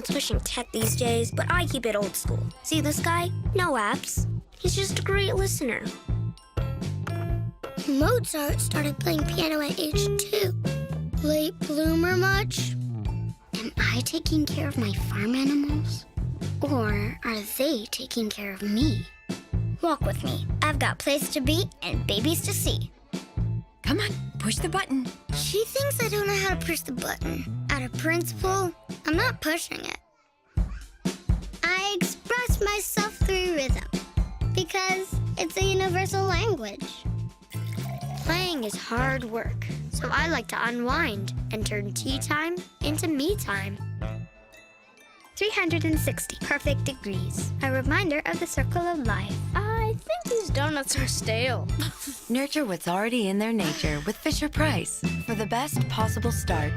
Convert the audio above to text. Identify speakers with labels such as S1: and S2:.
S1: Everyone's pushing tech these days, but I keep it old school. See this guy? No apps. He's just a great listener.
S2: Mozart started playing piano at age 2. Late bloomer much? Am I taking care of my farm animals? Or are they taking care of me? Walk with me. I've got place to be and babies to see.
S3: Come on, push the button.
S2: She thinks I don't know how to push the button. Out of principle, I'm not pushing it. I express myself through rhythm because it's a universal language. Playing is hard work, so I like to unwind and turn tea time into me time. 360 perfect degrees, a reminder of the circle of life.
S1: I think these donuts are stale.
S3: Nurture what's already in their nature with Fisher-Price for the best possible start.